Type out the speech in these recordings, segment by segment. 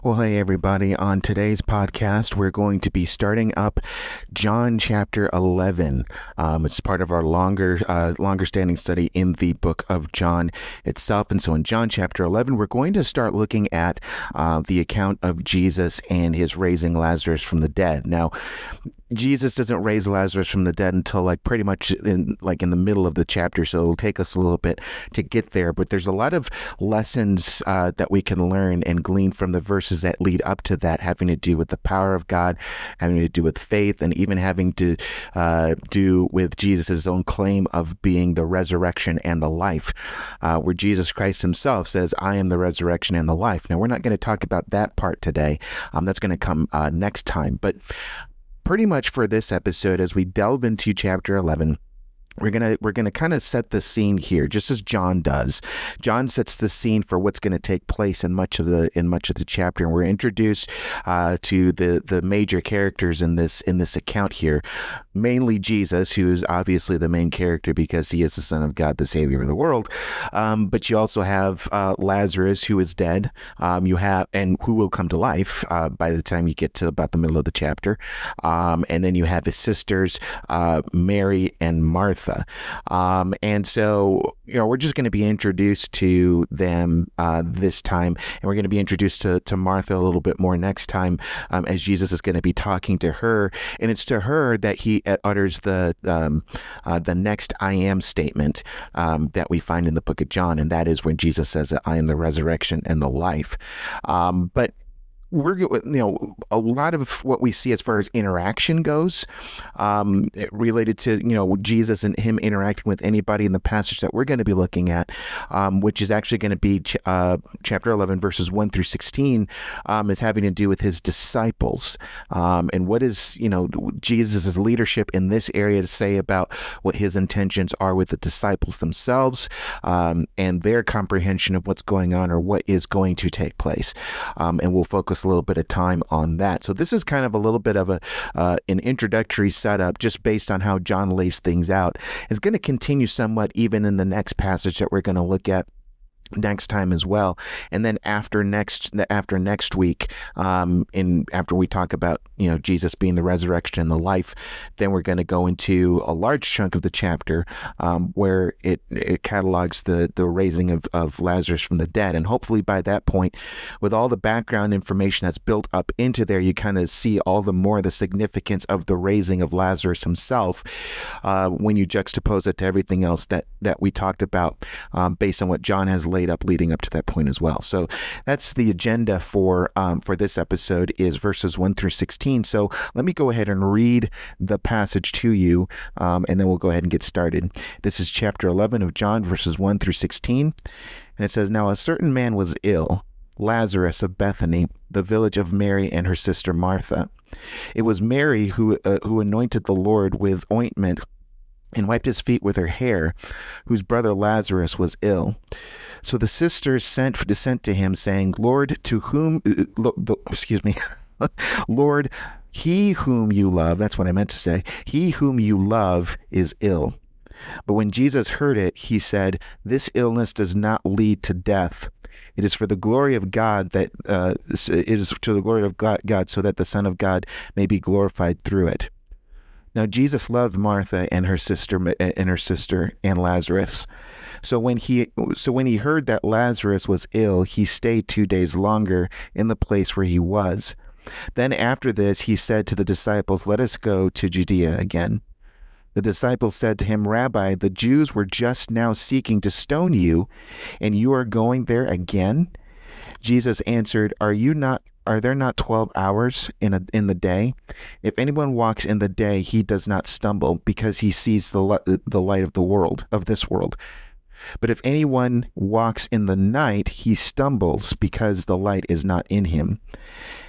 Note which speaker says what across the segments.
Speaker 1: Well, hey, everybody. On today's podcast, we're going to be starting up John chapter 11. It's part of our longer standing study in the book of John itself. And so in John chapter 11, we're going to start looking at the account of Jesus and his raising Lazarus from the dead. Now, Jesus doesn't raise Lazarus from the dead until pretty much in the middle of the chapter, so it'll take us a little bit to get there. But there's a lot of lessons that we can learn and glean from the verses that lead up to that, having to do with the power of God, having to do with faith, and even having to do with Jesus' own claim of being the resurrection and the life, where Jesus Christ himself says, "I am the resurrection and the life." Now, we're not going to talk about that part today. That's going to come next time. But pretty much for this episode, as we delve into chapter 11, we're gonna kind of set the scene here, just as John does. John sets the scene for what's going to take place in much of the chapter, and we're introduced to the major characters in this account here. Mainly Jesus, who is obviously the main character because he is the Son of God, the Savior of the world. But you also have Lazarus, who is dead. And who will come to life by the time you get to about the middle of the chapter. And then you have his sisters, Mary and Martha. And so, we're just going to be introduced to them this time, and we're going to be introduced to Martha a little bit more next time, as Jesus is going to be talking to her, and it's to her that he utters the next "I am" statement that we find in the book of John, and that is when Jesus says that "I am the resurrection and the life." But we're, a lot of what we see as far as interaction goes, related to, Jesus and him interacting with anybody in the passage that we're going to be looking at, which is actually going to be chapter 11, verses 1 through 16, is having to do with his disciples. And what is, Jesus' leadership in this area to say about what his intentions are with the disciples themselves, and their comprehension of what's going on or what is going to take place. And we'll focus a little bit of time on that. So this is kind of a little bit of an introductory setup, just based on how John lays things out. It's going to continue somewhat even in the next passage that we're going to look at next time as well. And then after next week, after we talk about Jesus being the resurrection and the life, then we're going to go into a large chunk of the chapter where it catalogs the raising of Lazarus from the dead. And hopefully by that point, with all the background information that's built up into there, you kind of see all the more the significance of the raising of Lazarus himself, when you juxtapose it to everything else that we talked about, based on what John has laid up leading up to that point as well. So that's the agenda for this episode, is verses 1 through 16. So let me go ahead and read the passage to you, and then we'll go ahead and get started. This is chapter 11 of John, verses 1 through 16. And it says, "Now a certain man was ill, Lazarus of Bethany, the village of Mary and her sister Martha. It was Mary who anointed the Lord with ointment and wiped his feet with her hair, whose brother Lazarus was ill. So the sisters sent to him, saying, Lord, Lord, he whom you love," that's what I meant to say, "he whom you love is ill." But when Jesus heard it, he said, "This illness does not lead to death. It is for the glory of God so that the Son of God may be glorified through it." Now Jesus loved Martha and her sister and Lazarus. So when he heard that Lazarus was ill, he stayed 2 days longer in the place where he was. Then after this, he said to the disciples, "Let us go to Judea again." The disciples said to him, "Rabbi, the Jews were just now seeking to stone you, and you are going there again?" Jesus answered, Are there not 12 hours in the day? If anyone walks in the day, he does not stumble, because he sees the light of this world. But if anyone walks in the night, he stumbles, because the light is not in him.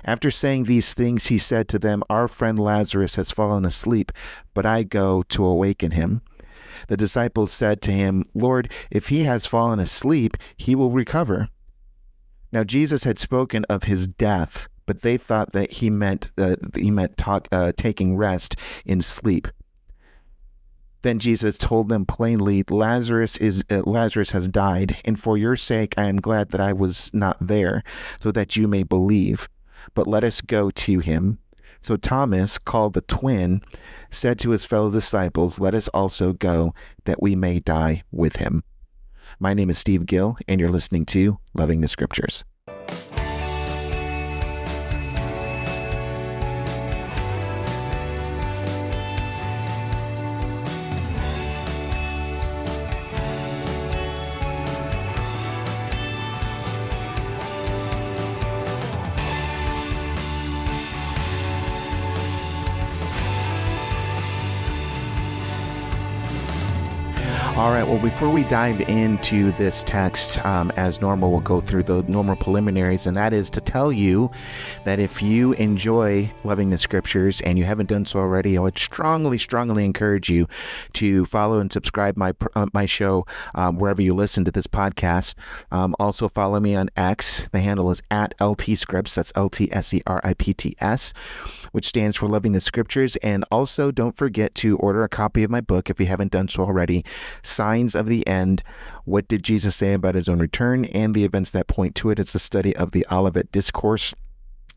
Speaker 1: After saying these things, he said to them, Our friend Lazarus has fallen asleep, but I go to awaken him. The disciples said to him, Lord, if he has fallen asleep, he will recover. Now Jesus had spoken of his death, but they thought that he meant taking rest in sleep. Then Jesus told them plainly, Lazarus has died, and for your sake I am glad that I was not there, so that you may believe. But let us go to him. So Thomas, called the twin, said to his fellow disciples, let us also go, that we may die with him. My name is Steve Gill, and you're listening to Loving the Scriptures. All right, well, before we dive into this text, as normal, we'll go through the normal preliminaries, and that is to tell you that if you enjoy Loving the Scriptures and you haven't done so already, I would strongly encourage you to follow and subscribe my show wherever you listen to this podcast. Also, follow me on X. The handle is @LTScripts. That's LTSERIPTS, which stands for Loving the Scriptures. And also, don't forget to order a copy of my book if you haven't done so already. Signs of the End. What did Jesus say about his own return and the events that point to it? It's a study of the Olivet Discourse,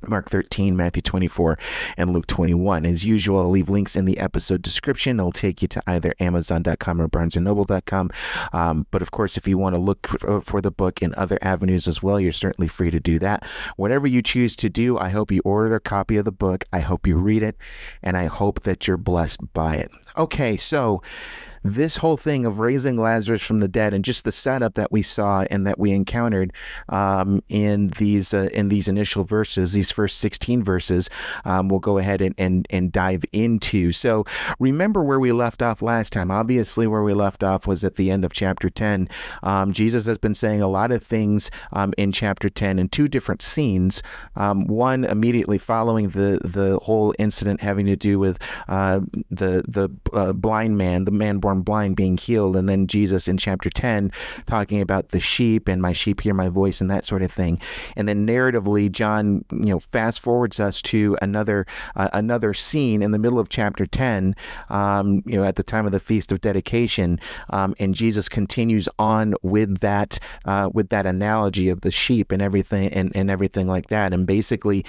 Speaker 1: Mark 13, Matthew 24, and Luke 21. As usual, I'll leave links in the episode description. It'll take you to either Amazon.com or BarnesandNoble.com. But of course, if you want to look for the book in other avenues as well, you're certainly free to do that. Whatever you choose to do, I hope you order a copy of the book. I hope you read it, and I hope that you're blessed by it. Okay, so this whole thing of raising Lazarus from the dead and just the setup that we saw and that we encountered in these initial verses, these first 16 verses, we'll go ahead and dive into. So remember where we left off last time. Obviously, where we left off was at the end of chapter 10. Jesus has been saying a lot of things in chapter 10 in two different scenes. One immediately following the whole incident having to do with the blind man, the man born blind, being healed, and then Jesus in chapter 10 talking about the sheep and my sheep hear my voice and that sort of thing. And then narratively, John fast forwards us to another scene in the middle of chapter 10, at the time of the Feast of Dedication, and Jesus continues on with that analogy of the sheep and everything and everything like that. And basically,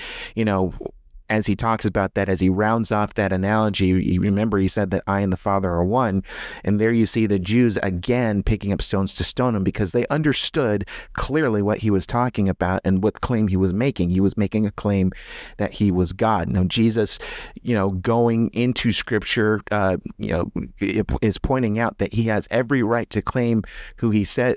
Speaker 1: as he talks about that, as he rounds off that analogy, remember he said that I and the Father are one. And there you see the Jews again picking up stones to stone him because they understood clearly what he was talking about and what claim he was making. He was making a claim that he was God. Now, Jesus, going into Scripture, is pointing out that he has every right to claim who he says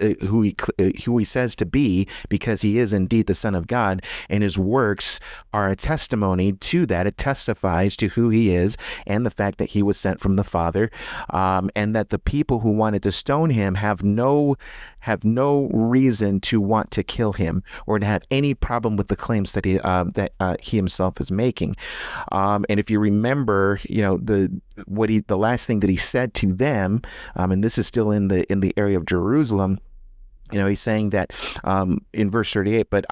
Speaker 1: to be, because he is indeed the Son of God, and his works are a testimony to that. It testifies to who he is and the fact that he was sent from the Father, and that the people who wanted to stone him have no reason to want to kill him or to have any problem with the claims that he himself is making. And if you remember, the last thing that he said to them, and this is still in the area of Jerusalem. He's saying that in verse 38, but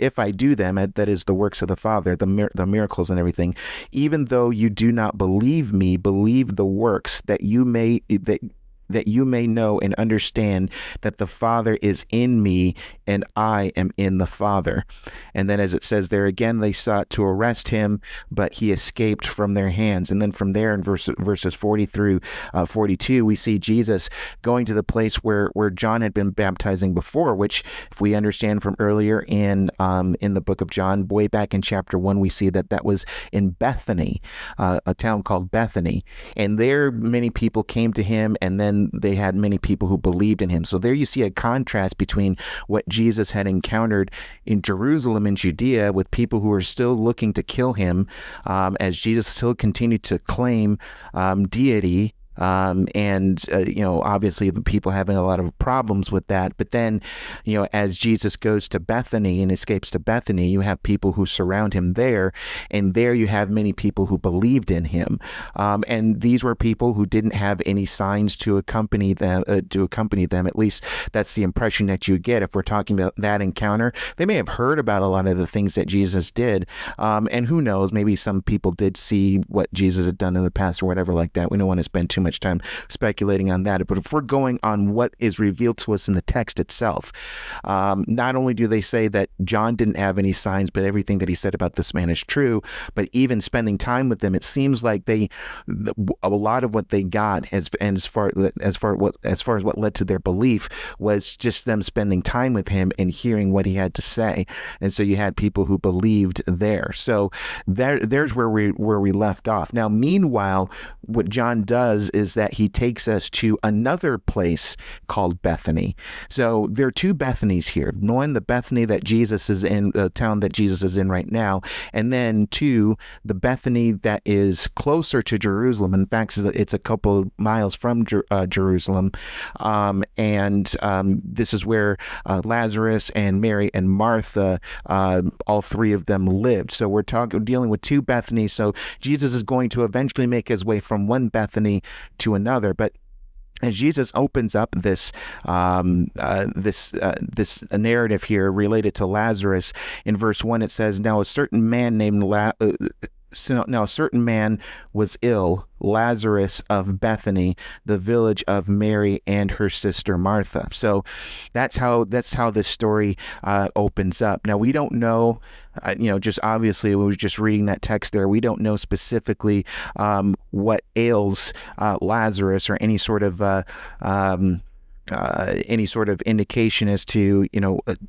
Speaker 1: if I do them, that is the works of the Father, the miracles and everything, even though you do not believe me, believe the works, that you may know and understand that the Father is in me and I am in the Father. And then as it says there again, they sought to arrest him, but he escaped from their hands. And then from there in verses 40 through 42, we see Jesus going to the place where John had been baptizing before, which if we understand from earlier in the book of John, way back in chapter 1, we see that was in Bethany, a town called Bethany. And there many people came to him, and then they had many people who believed in him. So there you see a contrast between what Jesus had encountered in Jerusalem and Judea with people who were still looking to kill him, as Jesus still continued to claim deity And obviously the people having a lot of problems with that. But then, as Jesus goes to Bethany and escapes to Bethany, you have people who surround him there, and there you have many people who believed in him. And these were people who didn't have any signs to accompany them. At least that's the impression that you get if we're talking about that encounter. They may have heard about a lot of the things that Jesus did, and who knows, maybe some people did see what Jesus had done in the past or whatever like that. We don't want to spend too much time speculating on that. But if we're going on what is revealed to us in the text itself, not only do they say that John didn't have any signs, but everything that he said about this man is true, but even spending time with them, it seems like a lot of what they got as far as what led to their belief was just them spending time with him and hearing what he had to say. And so you had people who believed there. So there's where we left off. Now, meanwhile, what John does is that he takes us to another place called Bethany. So there are two Bethanys here. One, the Bethany that Jesus is in, the town that Jesus is in right now, and then two, the Bethany that is closer to Jerusalem. In fact, it's a couple of miles from Jerusalem. This is where Lazarus and Mary and Martha, all three of them lived. So we're dealing with two Bethanies. So Jesus is going to eventually make his way from one Bethany to another. But as Jesus opens up this narrative here related to Lazarus, in verse 1 it says, "Now a certain man was ill, Lazarus of Bethany, the village of Mary and her sister Martha." So that's how this story opens up. Now we don't know, just obviously we were just reading that text there. We don't know specifically what ails Lazarus, or any sort of indication as to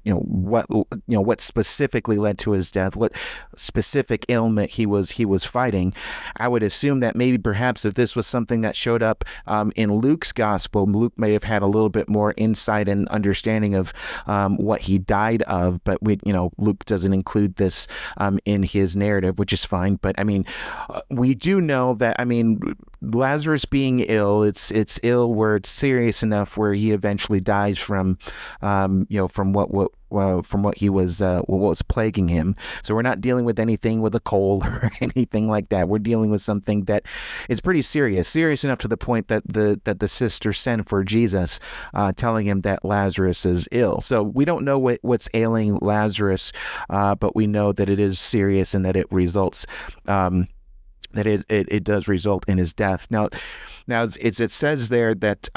Speaker 1: what specifically led to his death, what specific ailment he was fighting. I would assume that maybe perhaps if this was something that showed up in Luke's gospel, Luke may have had a little bit more insight and understanding of what he died of. But Luke doesn't include this in his narrative, which is fine. But we do know that Lazarus being ill, it's ill where it's serious enough where he eventually dies from what was plaguing him. So we're not dealing with anything with a cold or anything like that. We're dealing with something that is pretty serious enough to the point that the sister sent for Jesus, telling him that Lazarus is ill. So we don't know what's ailing Lazarus, but we know that it is serious and that it results. That it does result in his death. Now it says there that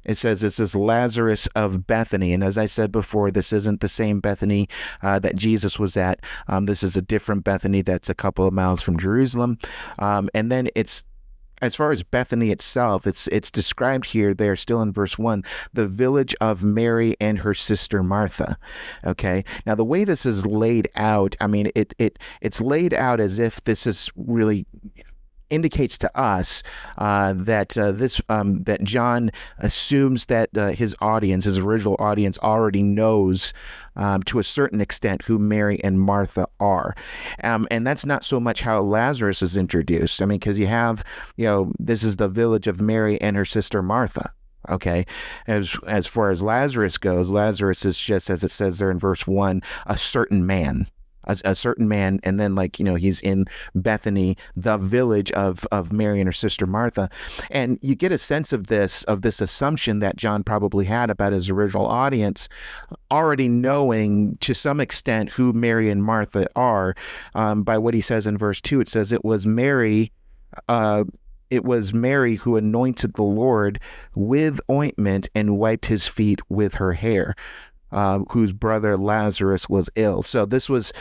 Speaker 1: it says Lazarus of Bethany, and as I said before, this isn't the same Bethany that Jesus was at. This is a different Bethany that's a couple of miles from Jerusalem, and then it's. As far as Bethany itself, it's described here there still in verse 1, the village of Mary and her sister Martha. Okay. Now the way this is laid out, it's laid out as if this is really indicates to us that John assumes that his original audience, already knows to a certain extent who Mary and Martha are, and that's not so much how Lazarus is introduced. Because you have, this is the village of Mary and her sister Martha. Okay, as far as Lazarus goes, Lazarus is just, as it says there in verse 1, a certain man. A certain man, and then he's in Bethany, the village of Mary and her sister Martha, and you get a sense of this assumption that John probably had about his original audience, already knowing to some extent who Mary and Martha are, by what he says in verse 2. It says it was Mary who anointed the Lord with ointment and wiped his feet with her hair. Whose brother Lazarus was ill. So this was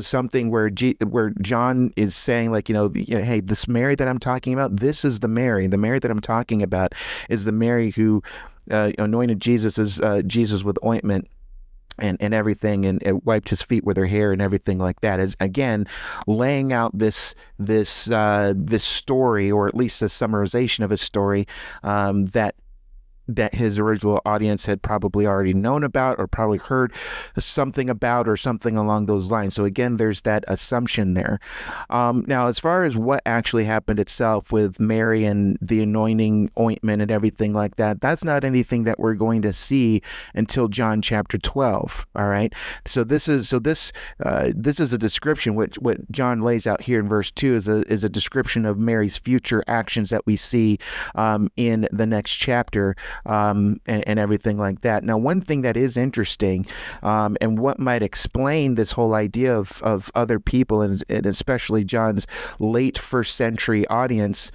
Speaker 1: something where John is saying, hey, this Mary that I'm talking about, this is the Mary. The Mary that I'm talking about is the Mary who anointed Jesus with ointment and everything, and it wiped his feet with her hair and everything like that. Is again laying out this story, or at least a summarization of a story that that his original audience had probably already known about or probably heard something about or something along those lines. So again, there's that assumption there. Now, as far as what actually happened itself with Mary and the anointing ointment and everything like that, that's not anything that we're going to see until John chapter 12. All right. So this is a description. What John lays out here in verse 2 is a description of Mary's future actions that we see in the next chapter. And everything like that. Now, one thing that is interesting, and what might explain this whole idea of other people, and especially John's late first century audience,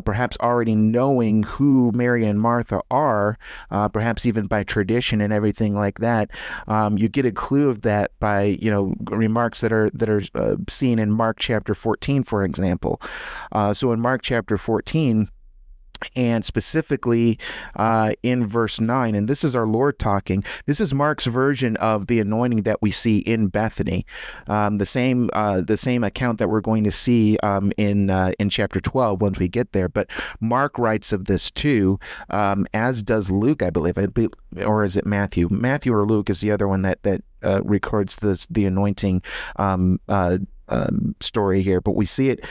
Speaker 1: perhaps already knowing who Mary and Martha are, perhaps even by tradition and everything like that, you get a clue of that by remarks that are seen in Mark chapter 14, for example. So in Mark chapter 14. And specifically in verse 9, and this is our Lord talking. This is Mark's version of the anointing that we see in Bethany, the same account that we're going to see in chapter 12 once we get there. But Mark writes of this too, as does Luke, I believe, or is it Matthew? Matthew or Luke is the other one that records the anointing story here, but we see it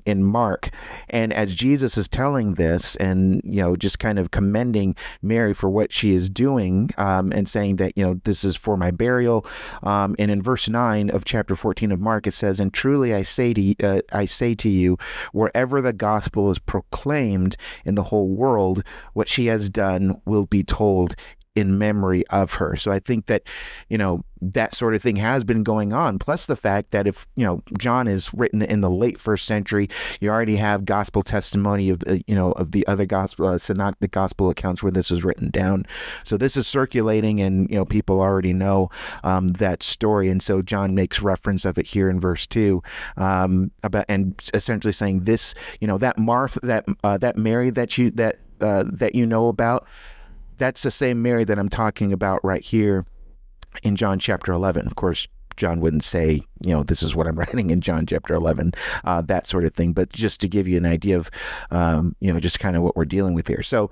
Speaker 1: in Mark. And as Jesus is telling this and, just kind of commending Mary for what she is doing and saying that, this is for my burial. And in verse 9 of chapter 14 of Mark, it says, "And truly I say to you, wherever the gospel is proclaimed in the whole world, what she has done will be told in memory of her." So I think that, that sort of thing has been going on. Plus the fact that if, John is written in the late first century, you already have gospel testimony of the other gospel, synoptic gospel accounts where this is written down. So this is circulating and, people already know that story. And so John makes reference of it here in verse 2 about, and essentially saying this, that Martha, that Mary that you know about, that's the same Mary that I'm talking about right here in John chapter 11. Of course, John wouldn't say, this is what I'm writing in John chapter 11, that sort of thing. But just to give you an idea of, just kind of what we're dealing with here. So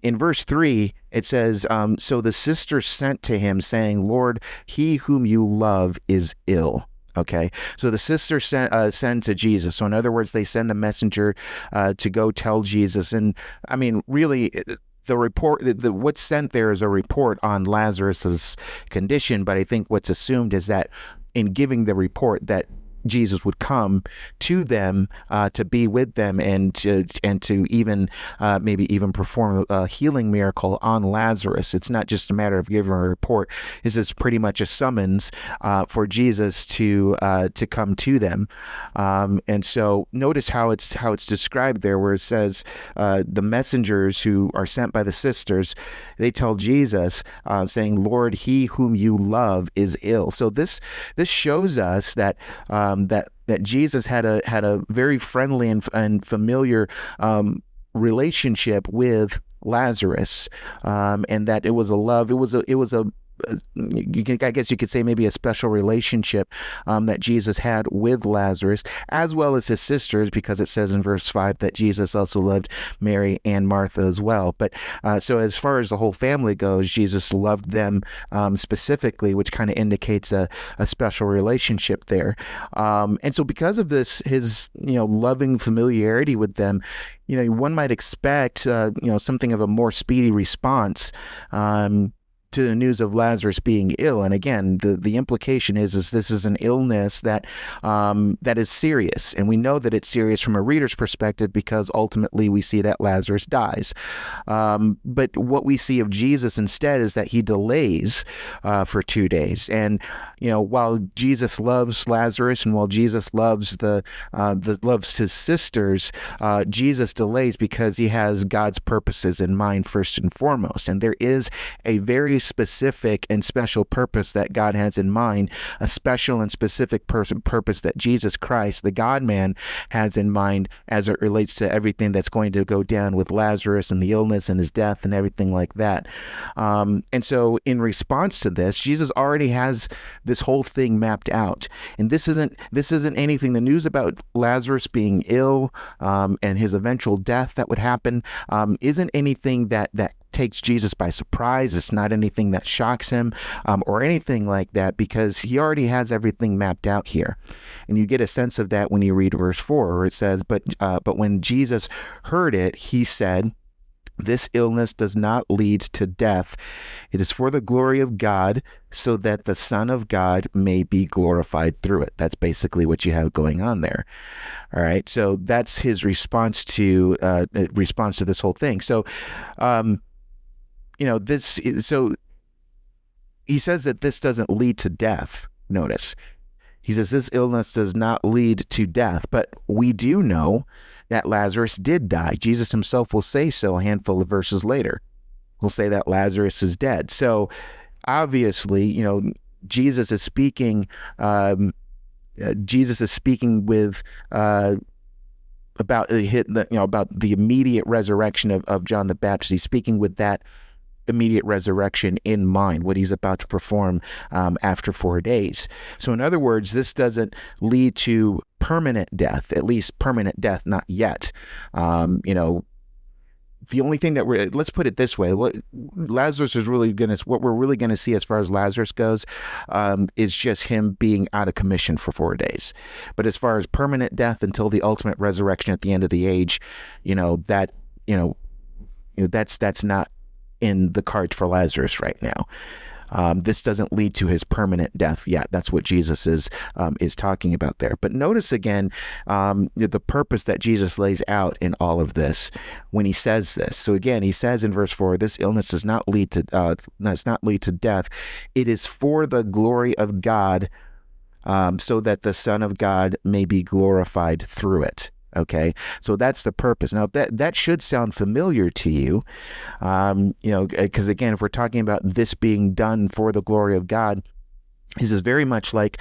Speaker 1: in verse 3, it says, "So the sisters sent to him saying, 'Lord, he whom you love is ill.'" Okay, so the sisters send to Jesus. So in other words, they send a messenger to go tell Jesus. And I mean, really, the report, what's sent there is a report on Lazarus's condition, but I think what's assumed is that in giving the report that Jesus would come to them to be with them and to even maybe even perform a healing miracle on Lazarus. It's not just a matter of giving a report. This is pretty much a summons for Jesus to come to them. And so notice how it's described there, where it says the messengers who are sent by the sisters, they tell Jesus, saying, "Lord, he whom you love is ill." So this shows us that that Jesus had a very friendly and familiar relationship with Lazarus, and that it was a love. It was a I guess you could say maybe a special relationship that Jesus had with Lazarus, as well as his sisters, because it says in verse 5 that Jesus also loved Mary and Martha as well. But so as far as the whole family goes, Jesus loved them specifically, which kind of indicates a special relationship there. And so because of this, his loving familiarity with them, one might expect something of a more speedy response to the news of Lazarus being ill. And again, the implication is this is an illness that is serious. And we know that it's serious from a reader's perspective because ultimately we see that Lazarus dies. But what we see of Jesus instead is that he delays for 2 days. And, while Jesus loves Lazarus and while Jesus loves loves his sisters, Jesus delays because he has God's purposes in mind first and foremost. And there is a very specific and special purpose that God has in mind, a special and specific purpose that Jesus Christ, the God-man, has in mind as it relates to everything that's going to go down with Lazarus and the illness and his death and everything like that. And so in response to this, Jesus already has this whole thing mapped out. And this isn't anything. The news about Lazarus being ill and his eventual death that would happen isn't anything that takes Jesus by surprise. It's not anything that shocks him or anything like that, because he already has everything mapped out here. And you get a sense of that when you read verse 4, where it says, but when Jesus heard it, he said, "This illness does not lead to death. It is for the glory of God, so that the Son of God may be glorified through it." That's basically what you have going on there. All right. So that's his response to this whole thing. So, so he says that this doesn't lead to death. Notice, he says this illness does not lead to death, but we do know that Lazarus did die. Jesus himself will say so a handful of verses later. He'll say that Lazarus is dead. So obviously, Jesus is speaking. Jesus is speaking with about the immediate resurrection of John the Baptist. He's speaking with that immediate resurrection in mind, what he's about to perform after 4 days. So in other words, this doesn't lead to permanent death, at least permanent death, not yet. The only thing that let's put it this way, what we're really going to see as far as Lazarus goes, is just him being out of commission for 4 days. But as far as permanent death until the ultimate resurrection at the end of the age, that's not in the cards for Lazarus right now. This doesn't lead to his permanent death yet. That's what Jesus is talking about there. But notice again the purpose that Jesus lays out in all of this when he says this. So again, he says in verse 4, "This illness does not lead to death. It is for the glory of God, so that the Son of God may be glorified through it." Okay, so that's the purpose. Now that should sound familiar to you, because again, if we're talking about this being done for the glory of God, this is very much like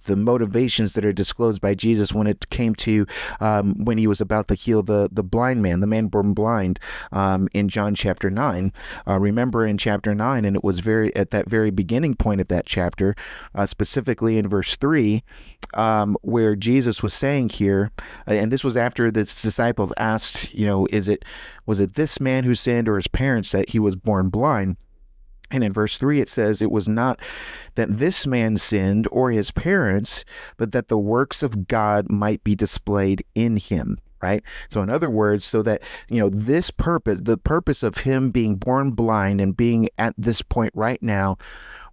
Speaker 1: the motivations that are disclosed by Jesus when it came to when he was about to heal the blind man, the man born blind, in John chapter 9. Remember in chapter 9, and it was at that very beginning point of that chapter, specifically in verse 3, where Jesus was saying here, and this was after the disciples asked, was it this man who sinned or his parents that he was born blind? And in verse 3, it says, "It was not that this man sinned or his parents, but that the works of God might be displayed in him." Right? So in other words, so that, this purpose, the purpose of him being born blind and being at this point right now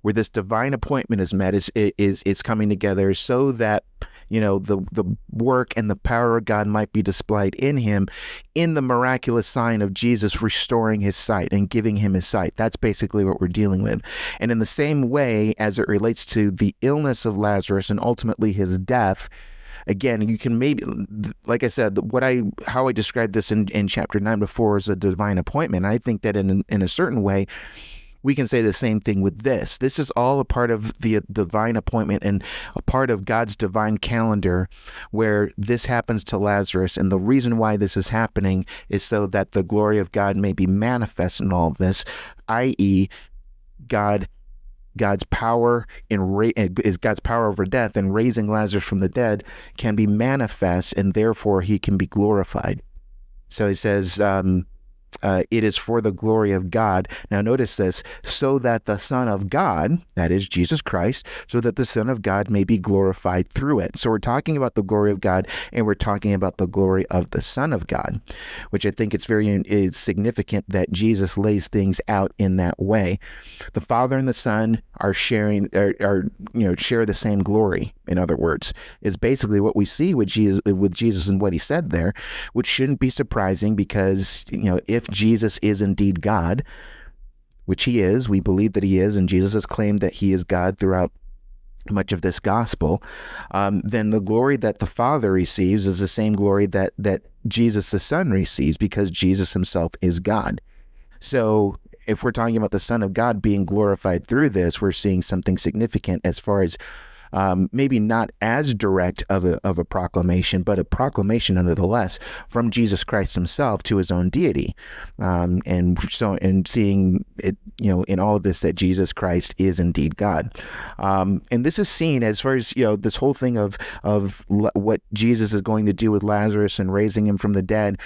Speaker 1: where this divine appointment is met is coming together so that, the work and the power of God might be displayed in him in the miraculous sign of Jesus restoring his sight and giving him his sight. That's basically what we're dealing with. And in the same way as it relates to the illness of Lazarus and ultimately his death, again, you can maybe, like I said, how I described this in chapter 9 before is a divine appointment. I think that in a certain way, we can say the same thing with this. This is all a part of the divine appointment and a part of God's divine calendar where this happens to Lazarus. And the reason why this is happening is so that the glory of God may be manifest in all of this, i.e., God's power God's power over death, and raising Lazarus from the dead can be manifest, and therefore he can be glorified. So he says, it is for the glory of God. Now notice this, so that the Son of God, that is Jesus Christ, so that the Son of God may be glorified through it. So we're talking about the glory of God, and we're talking about the glory of the Son of God, which I think it's very significant that Jesus lays things out in that way. The Father and the Son are share the same glory. In other words, is basically what we see with Jesus and what he said there, which shouldn't be surprising because, if Jesus is indeed God, which he is, we believe that he is, and Jesus has claimed that he is God throughout much of this gospel, then the glory that the Father receives is the same glory that Jesus the Son receives, because Jesus himself is God. So if we're talking about the Son of God being glorified through this, we're seeing something significant as far as maybe not as direct of a proclamation, but a proclamation nonetheless from Jesus Christ himself to his own deity. And seeing it, in all of this, that Jesus Christ is indeed God. And this is seen as far as, this whole thing of what Jesus is going to do with Lazarus and raising him from the dead.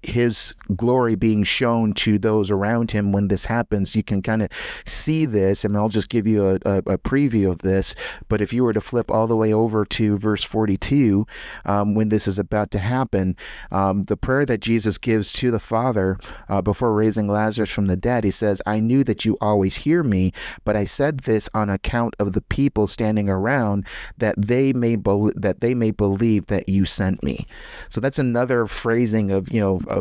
Speaker 1: his glory being shown to those around him when this happens. You can kind of see this, and I'll just give you a preview of this. But if you were to flip all the way over to verse 42, when this is about to happen, the prayer that Jesus gives to the Father before raising Lazarus from the dead, he says, "I knew that you always hear me, but I said this on account of the people standing around, that they may believe that you sent me." So that's another phrasing of,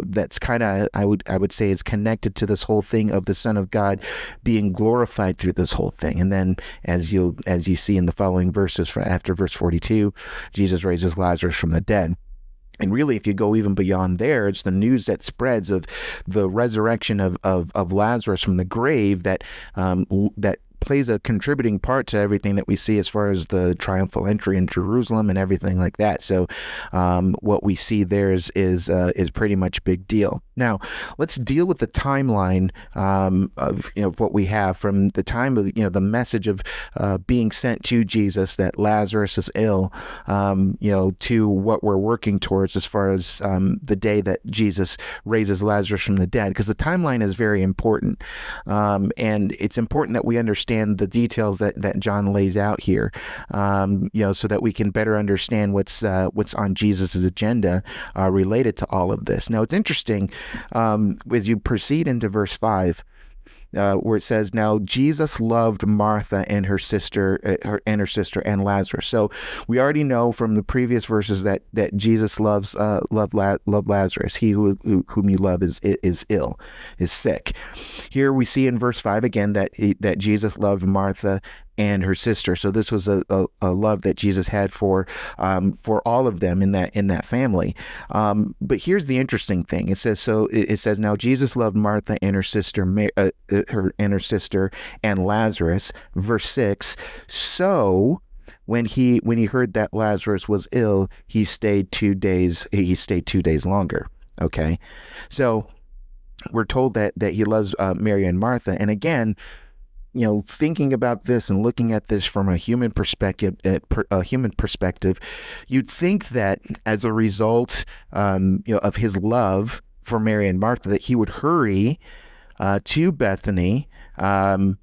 Speaker 1: that's kind of, I would say, is connected to this whole thing of the Son of God being glorified through this whole thing. And then as you see in the following verses after verse 42, Jesus raises Lazarus from the dead. And really, if you go even beyond there, it's the news that spreads of the resurrection of Lazarus from the grave that plays a contributing part to everything that we see as far as the triumphal entry in Jerusalem and everything like that. So what we see there is pretty much a big deal. Now, let's deal with the timeline of what we have from the time of the message of being sent to Jesus that Lazarus is ill, to what we're working towards as far as the day that Jesus raises Lazarus from the dead, because the timeline is very important, and it's important that we understand the details that John lays out here, so that we can better understand what's on Jesus' agenda related to all of this. Now, it's interesting as you proceed into verse 5, where it says, "Now Jesus loved Martha and her sister and Lazarus." So we already know from the previous verses that Jesus loved Lazarus. He whom you love is ill, is sick. Here we see in verse 5 again that Jesus loved Martha and her sister. So this was a love that Jesus had for all of them in that family. But here's the interesting thing. It says, "Now Jesus loved Martha and her sister, and Lazarus." Verse 6. "So when he heard that Lazarus was ill, he stayed 2 days. He stayed 2 days longer." Okay, so we're told that he loves Mary and Martha, and again, thinking about this and looking at this from a human perspective, you'd think that as a result, of his love for Mary and Martha, that he would hurry to Bethany, to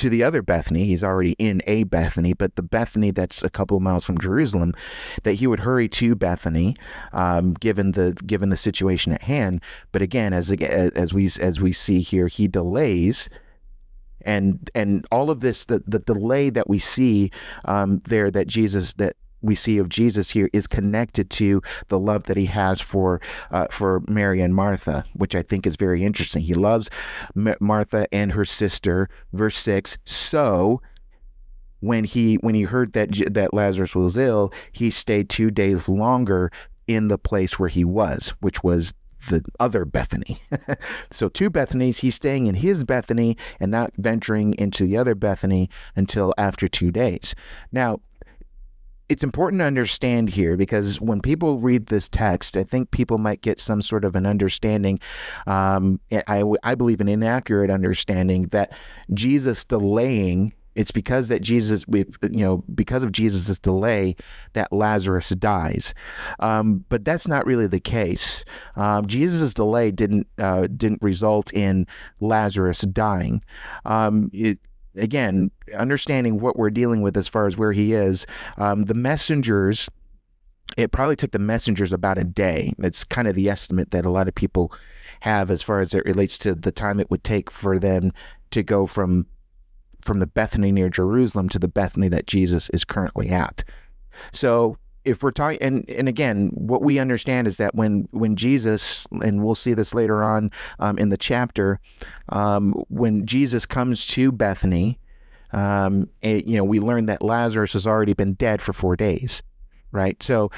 Speaker 1: the other Bethany. He's already in a Bethany, but the Bethany that's a couple of miles from Jerusalem, that he would hurry to Bethany, given the situation at hand. But again, as we see here, he delays. And all of this, the delay that we see there, that we see of Jesus here, is connected to the love that he has for Mary and Martha, which I think is very interesting. He loves Martha and her sister. Verse 6. "So when he heard that Lazarus was ill, he stayed 2 days longer in the place where he was," which was the other Bethany. So 2 Bethanies, he's staying in his Bethany and not venturing into the other Bethany until after 2 days. Now, it's important to understand here, because when people read this text, I think people might get some sort of an understanding, I believe an inaccurate understanding, that Jesus delaying, it's because that because of Jesus' delay that Lazarus dies. But that's not really the case. Jesus' delay didn't result in Lazarus dying. Again, understanding what we're dealing with as far as where he is, the messengers, it probably took the messengers about a day. It's kind of the estimate that a lot of people have as far as it relates to the time it would take for them to go from the Bethany near Jerusalem to the Bethany that Jesus is currently at. So if we're talking, and again, what we understand is that when Jesus, and we'll see this later on in the chapter, when Jesus comes to Bethany, we learn that Lazarus has already been dead for 4 days, right? So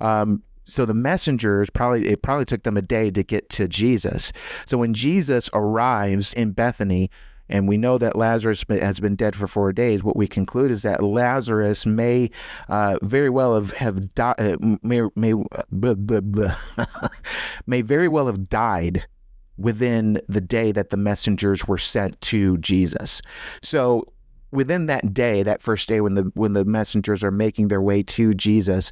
Speaker 1: the messengers it probably took them a day to get to Jesus. So when Jesus arrives in Bethany, and we know that Lazarus has been dead for 4 days, what we conclude is that Lazarus may very well have died. May very well have died within the day that the messengers were sent to Jesus. So within that day, that first day when the messengers are making their way to Jesus,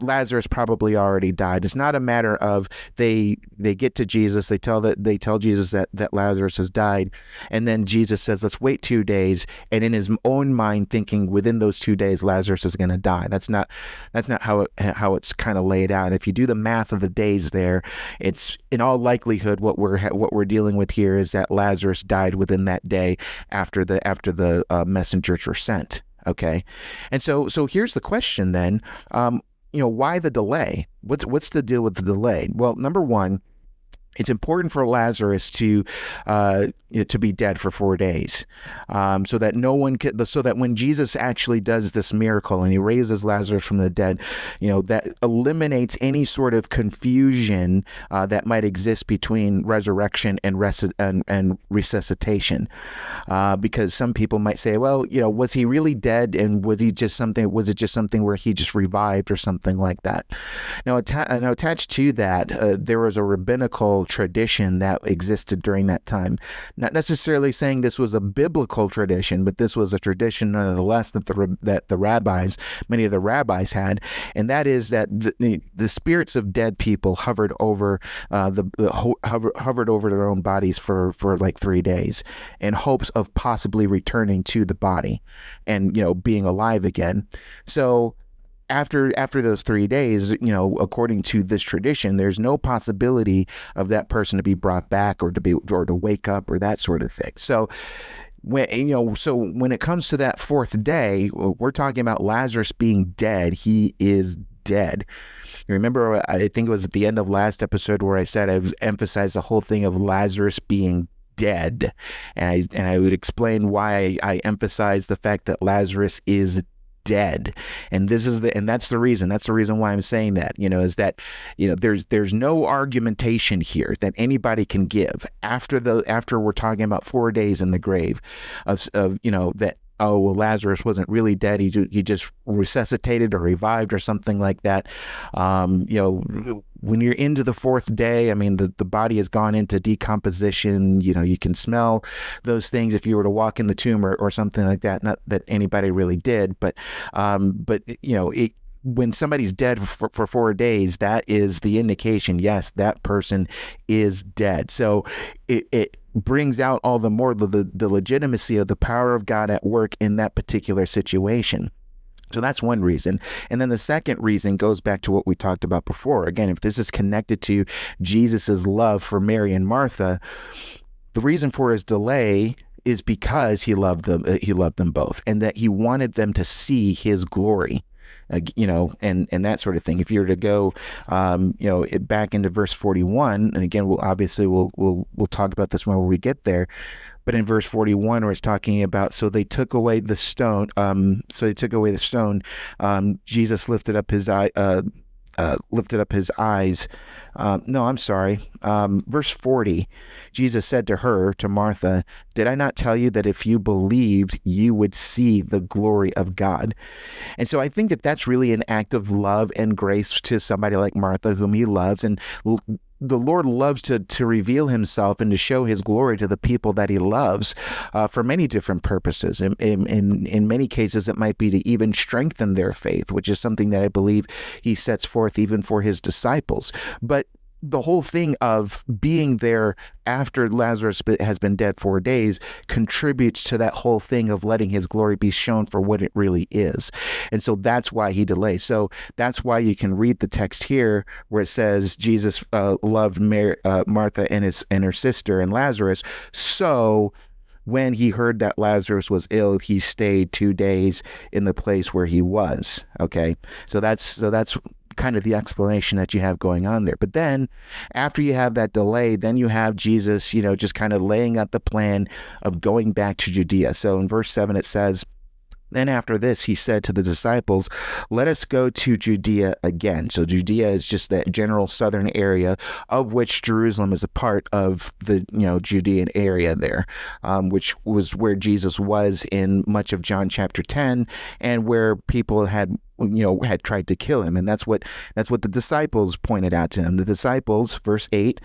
Speaker 1: Lazarus probably already died. It's not a matter of they get to Jesus, they tell Jesus that Lazarus has died, and then Jesus says, let's wait 2 days, and in his own mind thinking within those 2 days Lazarus is going to die. That's not how it's kind of laid out. If you do the math of the days there, it's in all likelihood what we're dealing with here is that Lazarus died within that day after the messengers were sent. Okay, and so here's the question then. Why the delay? What's the deal with the delay? Well, number one, it's important for Lazarus to be dead for 4 days, so that when Jesus actually does this miracle and he raises Lazarus from the dead, that eliminates any sort of confusion that might exist between resurrection and resuscitation, because some people might say, well, was he really dead, and was it just something where he just revived or something like that? Now, attached to that, there was a rabbinical tradition that existed during that time. Not necessarily saying this was a biblical tradition, but this was a tradition nonetheless that many of the rabbis had, and that is that the spirits of dead people hovered over hovered over their own bodies for like 3 days in hopes of possibly returning to the body and being alive again. So after those 3 days, according to this tradition, there's no possibility of that person to be brought back or to wake up or that sort of thing. So when it comes to that fourth day, we're talking about Lazarus being dead. He is dead. You remember, I think it was at the end of last episode where I said I emphasized the whole thing of Lazarus being dead, and I would explain why I emphasize the fact that Lazarus is dead, and that's the reason why I'm saying that, is that there's no argumentation here that anybody can give after we're talking about 4 days in the grave of that, oh, well, Lazarus wasn't really dead, he just resuscitated or revived or something like that. When you're into the fourth day, I mean, the body has gone into decomposition. You can smell those things if you were to walk in the tomb or something like that. Not that anybody really did, but when somebody's dead for 4 days, that is the indication, yes, that person is dead. So it brings out all the more the legitimacy of the power of God at work in that particular situation. So that's one reason. And then the second reason goes back to what we talked about before. Again, if this is connected to Jesus's love for Mary and Martha, the reason for his delay is because he loved them both, and that he wanted them to see his glory. And that sort of thing. If you were to go, back into verse 41, and again, we'll talk about this when we get there. But in verse 41, where it's talking about, so they took away the stone. Jesus lifted up his eyes. Verse 40, Jesus said to Martha, "Did I not tell you that if you believed, you would see the glory of God?" And so I think that that's really an act of love and grace to somebody like Martha, whom he loves. And the Lord loves to reveal himself and to show his glory to the people that he loves for many different purposes. In many cases, it might be to even strengthen their faith, which is something that I believe he sets forth even for his disciples. But the whole thing of being there after Lazarus has been dead 4 days contributes to that whole thing of letting his glory be shown for what it really is. And so that's why he delays. So that's why you can read the text here where it says Jesus loved Martha and her sister and Lazarus. So when he heard that Lazarus was ill, he stayed 2 days in the place where he was. Okay. So that's kind of the explanation that you have going on there. But then after you have that delay, then you have Jesus, just kind of laying out the plan of going back to Judea. So in verse 7, it says, "Then after this, he said to the disciples, 'Let us go to Judea again.'" So Judea is just that general southern area, of which Jerusalem is a part of the, Judean area there, which was where Jesus was in much of John chapter 10, and where people had had tried to kill him. And that's what the disciples pointed out to him. The disciples, verse 8,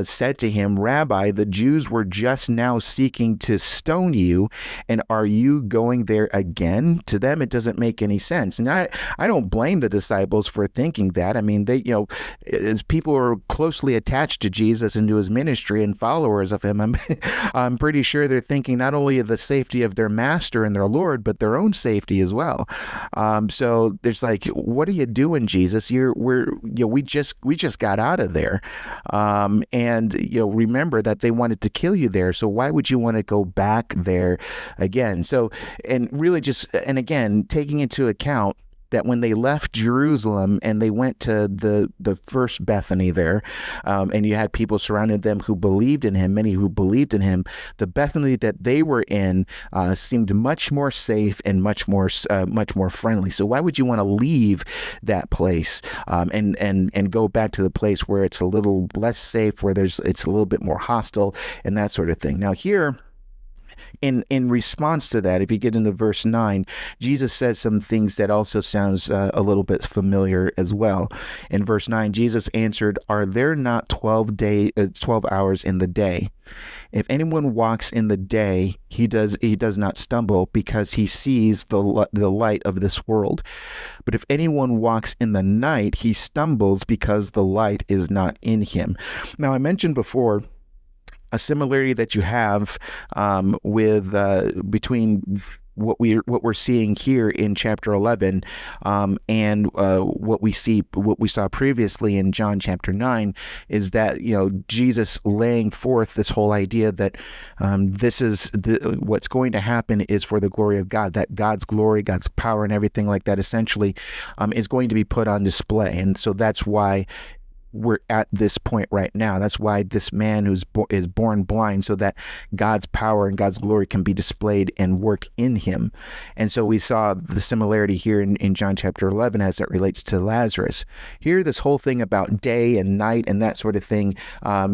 Speaker 1: said to him, Rabbi, the Jews were just now seeking to stone you, and are you going there again? To them, it doesn't make any sense. And I don't blame the disciples for thinking that. I mean, they, as people are closely attached to Jesus and to his ministry and followers of him, I'm pretty sure they're thinking not only of the safety of their master and their Lord, but their own safety as well. So there's like, what are you doing, Jesus? We just got out of there. And remember that they wanted to kill you there. So why would you want to go back there again? So, and really and again, taking into account that when they left Jerusalem and they went to the first Bethany there, and you had people surrounding them who believed in him, many who believed in him, the Bethany that they were in seemed much more safe and much more friendly. So why would you want to leave that place and go back to the place where it's a little less safe, where it's a little bit more hostile and that sort of thing? Now here, in response to that, if you get into verse 9, Jesus says some things that also sounds a little bit familiar as well. In verse 9, Jesus answered, Are there not 12 hours in the day? If anyone walks in the day, he does not stumble, because he sees the light of this world. But if anyone walks in the night, he stumbles, because the light is not in him. Now, I mentioned before a similarity that you have between what we're seeing here in chapter 11 and what we saw previously in John chapter 9 is that Jesus laying forth this whole idea that this is what's going to happen is for the glory of God, that God's glory, God's power, and everything like that essentially is going to be put on display. And so that's why we're at this point right now. That's why this man is born blind, so that God's power and God's glory can be displayed and work in him. And so we saw the similarity here in John chapter 11 as it relates to Lazarus. Here, this whole thing about day and night and that sort of thing,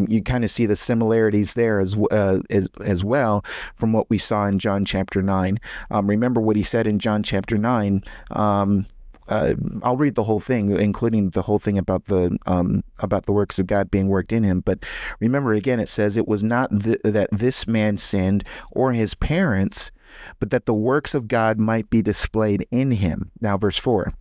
Speaker 1: you kind of see the similarities there as well from what we saw in John chapter 9. Remember what he said in John chapter 9. I'll read the whole thing, including the whole thing about the works of God being worked in him. But remember, again, it says it was not that this man sinned or his parents, but that the works of God might be displayed in him. Now, verse 4,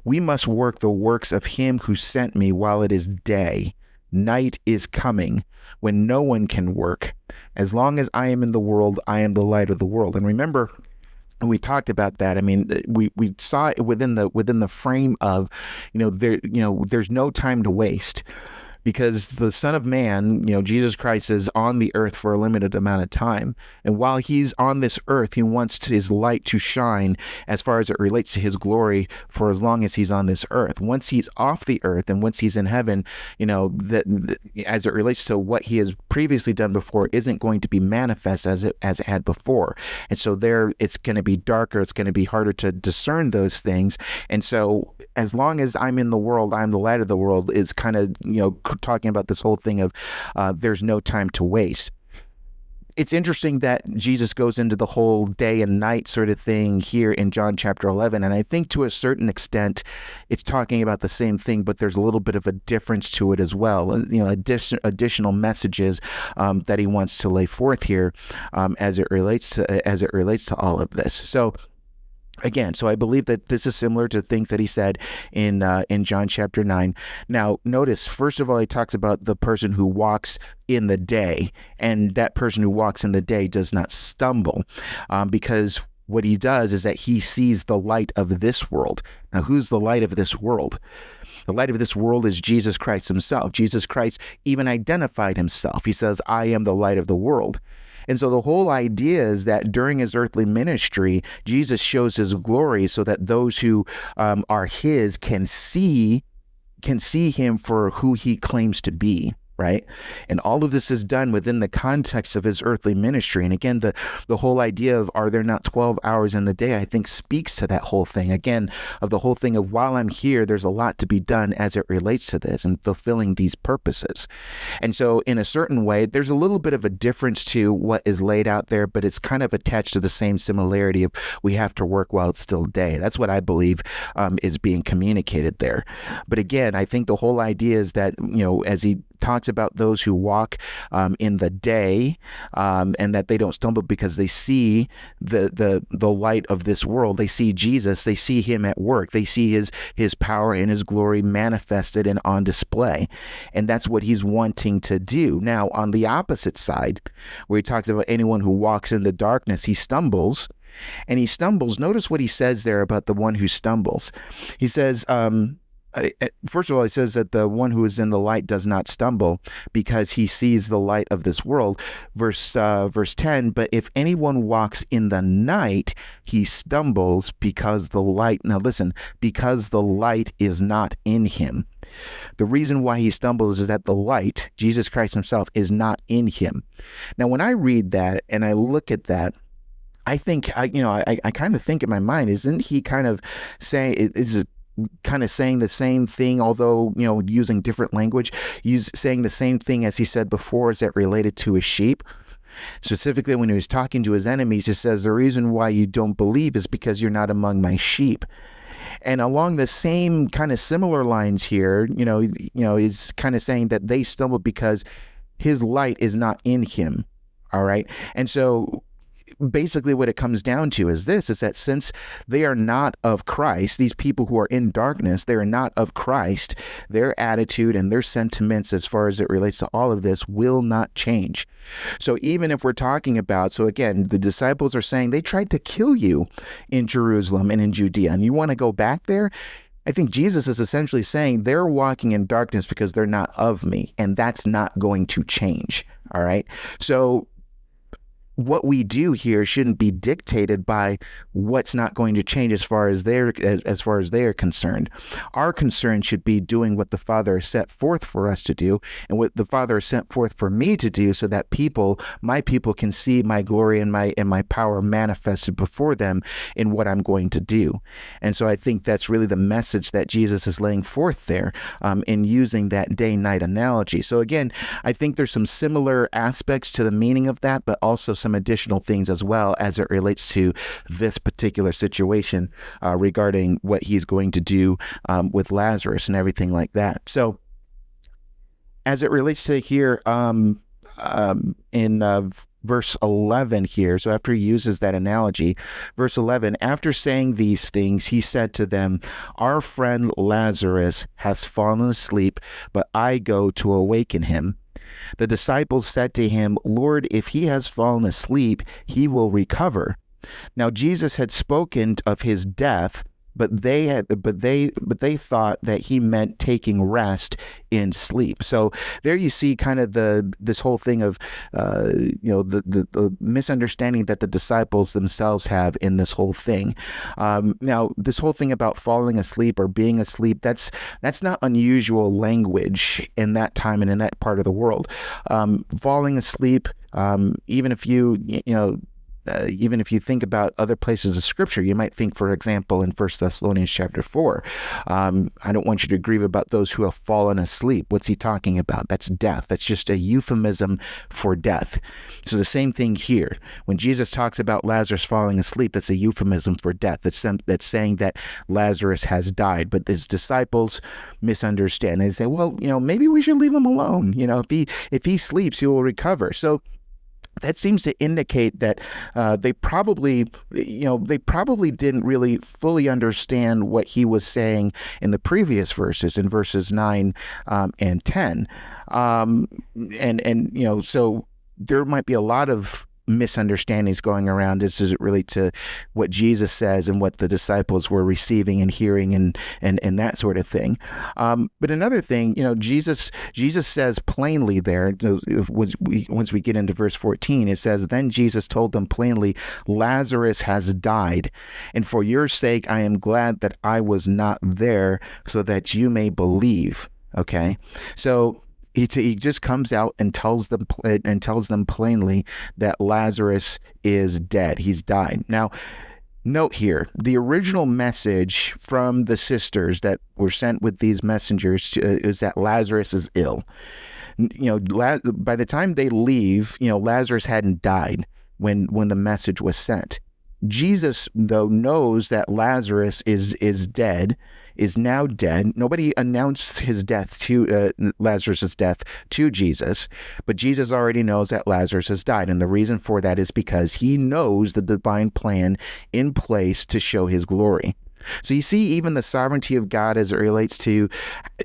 Speaker 1: we must work the works of him who sent me while it is day. Night is coming when no one can work. As long as I am in the world, I am the light of the world. And remember, we talked about that. I mean, we saw it within the frame of, there's no time to waste, because the Son of Man, Jesus Christ, is on the earth for a limited amount of time. And while he's on this earth, he wants his light to shine as far as it relates to his glory for as long as he's on this earth. Once he's off the earth and once he's in heaven, as it relates to what he has previously done before isn't going to be manifest as it had before. And so there, it's going to be darker. It's going to be harder to discern those things. And so as long as I'm in the world, I'm the light of the world, is kind of, talking about this whole thing of there's no time to waste. It's interesting that Jesus goes into the whole day and night sort of thing here in John chapter 11. And I think to a certain extent, it's talking about the same thing, but there's a little bit of a difference to it as well. Additional messages that he wants to lay forth here as it relates to all of this. So again, so I believe that this is similar to things that he said in John chapter 9. Now, notice, first of all, he talks about the person who walks in the day, and that person who walks in the day does not stumble, because what he does is that he sees the light of this world. Now, who's the light of this world? The light of this world is Jesus Christ himself. Jesus Christ even identified himself. He says, I am the light of the world. And so the whole idea is that during his earthly ministry, Jesus shows his glory so that those who are his can see him for who he claims to be. right? And all of this is done within the context of his earthly ministry. And again, the whole idea of are there not 12 hours in the day, I think speaks to that whole thing. Again, of the whole thing of while I'm here, there's a lot to be done as it relates to this and fulfilling these purposes. And so in a certain way, there's a little bit of a difference to what is laid out there, but it's kind of attached to the same similarity of we have to work while it's still day. That's what I believe is being communicated there. But again, I think the whole idea is that, as he talks about those who walk in the day and that they don't stumble because they see the light of this world. They see Jesus. They see him at work. They see his power and his glory manifested and on display. And that's what he's wanting to do. Now, on the opposite side, where he talks about anyone who walks in the darkness, he stumbles. And he stumbles. Notice what he says there about the one who stumbles. He says, first of all, he says that the one who is in the light does not stumble because he sees the light of this world. Verse 10, but if anyone walks in the night, he stumbles because the light, now listen, because the light is not in him. The reason why he stumbles is that the light, Jesus Christ himself, is not in him. Now, when I read that and I look at that, I think, I kind of think in my mind, isn't he kind of saying, saying the same thing, although, using different language, saying the same thing as he said before as it related to his sheep? Specifically, when he was talking to his enemies, he says, the reason why you don't believe is because you're not among my sheep. And along the same kind of similar lines here, he's kind of saying that they stumble because his light is not in him. All right. And so basically what it comes down to is this, is that since they are not of Christ, these people who are in darkness, they are not of Christ, their attitude and their sentiments as far as it relates to all of this will not change. So even if we're talking about, so again, the disciples are saying they tried to kill you in Jerusalem and in Judea, and you want to go back there? I think Jesus is essentially saying they're walking in darkness because they're not of me, and that's not going to change. All right. So what we do here shouldn't be dictated by what's not going to change as far as they are concerned. Our concern should be doing what the Father has set forth for us to do and what the Father has sent forth for me to do, so that my people can see my glory and my power manifested before them in what I'm going to do. And so I think that's really the message that Jesus is laying forth there in using that day-night analogy. So again, I think there's some similar aspects to the meaning of that, but also some additional things as well as it relates to this particular situation regarding what he's going to do with Lazarus and everything like that. So as it relates to here in verse 11 here, so after he uses that analogy, verse 11, after saying these things, he said to them, our friend Lazarus has fallen asleep, but I go to awaken him. The disciples said to him, Lord, if he has fallen asleep, he will recover. Now Jesus had spoken of his death, but they thought that he meant taking rest in sleep. So there you see kind of this whole thing of the misunderstanding that the disciples themselves have in this whole thing. Now this whole thing about falling asleep or being asleep, that's not unusual language in that time and in that part of the world. Falling asleep, even if even if you think about other places of Scripture, you might think, for example, in 1 Thessalonians chapter 4, I don't want you to grieve about those who have fallen asleep. What's he talking about? That's death. That's just a euphemism for death. So the same thing here. When Jesus talks about Lazarus falling asleep, that's a euphemism for death. That's saying that Lazarus has died. But his disciples misunderstand. They say, well, maybe we should leave him alone. If he sleeps, he will recover. So that seems to indicate that they probably didn't really fully understand what he was saying in the previous verses, in verses 9 and 10, so there might be a lot of misunderstandings going around as it relates to what Jesus says and what the disciples were receiving and hearing and that sort of thing. But another thing, Jesus says plainly there, once we get into verse 14, it says, then Jesus told them plainly, Lazarus has died, and for your sake I am glad that I was not there, so that you may believe. Okay, so he just comes out and tells them plainly that Lazarus is dead. He's died. Now, note here, the original message from the sisters that were sent with these messengers is that Lazarus is ill. By the time they leave, Lazarus hadn't died when the message was sent. Jesus, though, knows that Lazarus is dead, is now dead. Nobody announced his death to Lazarus's death to Jesus, but Jesus already knows that Lazarus has died. And the reason for that is because he knows the divine plan in place to show his glory. So you see even the sovereignty of God as it relates to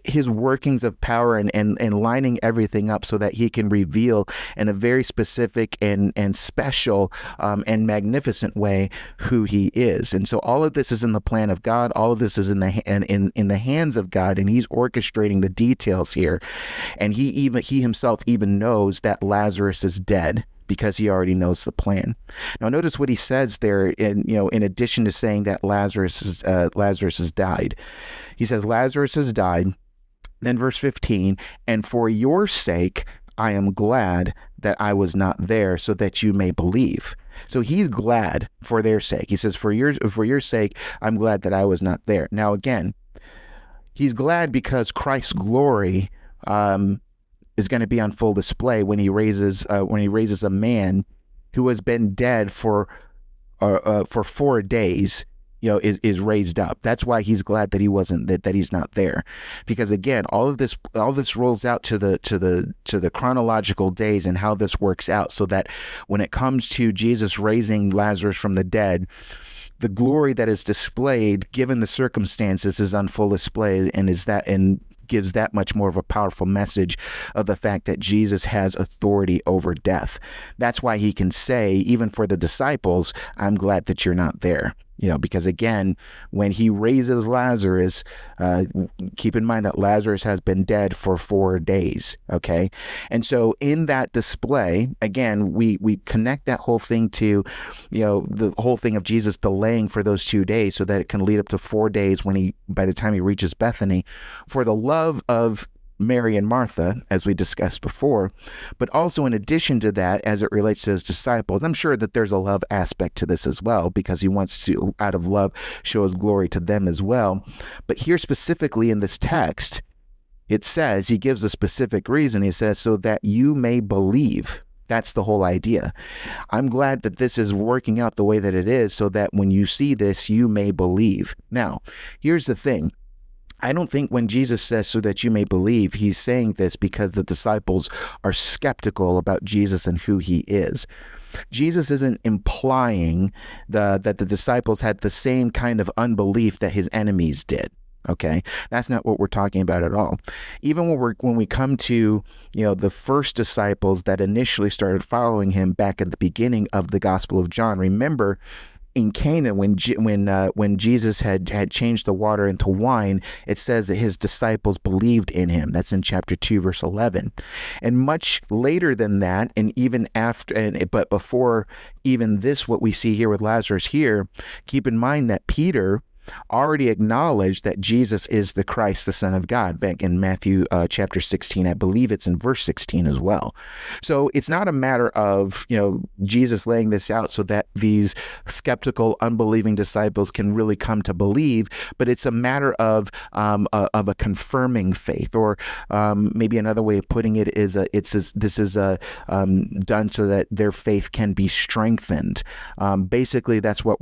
Speaker 1: his workings of power and lining everything up so that he can reveal in a very specific and special and magnificent way who he is. And so all of this is in the plan of God. All of this is in the hands of God, and he's orchestrating the details here. And he himself even knows that Lazarus is dead, because he already knows the plan. Now, notice what he says there. In addition to saying that Lazarus has died, he says Lazarus has died. Then verse 15, and for your sake, I am glad that I was not there, so that you may believe. So he's glad for their sake. He says, for your sake, I'm glad that I was not there. Now, again, he's glad because Christ's glory is going to be on full display when he raises a man who has been dead for 4 days, is raised up. That's why he's glad that he wasn't that he's not there, because again, all this rolls out to the chronological days and how this works out, so that when it comes to Jesus raising Lazarus from the dead, the glory that is displayed given the circumstances is on full display, and gives that much more of a powerful message of the fact that Jesus has authority over death. That's why he can say, even for the disciples, I'm glad that you're not there. Because again, when he raises Lazarus, keep in mind that Lazarus has been dead for 4 days. Okay. And so in that display, again, we connect that whole thing to, the whole thing of Jesus delaying for those 2 days so that it can lead up to 4 days by the time he reaches Bethany, for the love of Mary and Martha, as we discussed before, but also in addition to that, as it relates to his disciples, I'm sure that there's a love aspect to this as well, because he wants to, out of love, show his glory to them as well. But here specifically in this text, it says, he gives a specific reason. He says, so that you may believe. That's the whole idea. I'm glad that this is working out the way that it is, so that when you see this, you may believe. Now, here's the thing. I don't think when Jesus says, so that you may believe, he's saying this because the disciples are skeptical about Jesus and who he is. Jesus isn't implying that the disciples had the same kind of unbelief that his enemies did. Okay, that's not what we're talking about at all. Even when we come to the first disciples that initially started following him back at the beginning of the Gospel of John, remember, in Cana, when Jesus had changed the water into wine, it says that his disciples believed in him. That's in chapter 2, verse 11. And much later than that, and even after, but before even this, what we see here with Lazarus here, keep in mind that Peter already acknowledged that Jesus is the Christ, the Son of God, back in Matthew chapter 16. I believe it's in verse 16 as well. So it's not a matter of, Jesus laying this out so that these skeptical, unbelieving disciples can really come to believe, but it's a matter of a confirming faith, or maybe another way of putting it is this is done so that their faith can be strengthened. Basically, that's what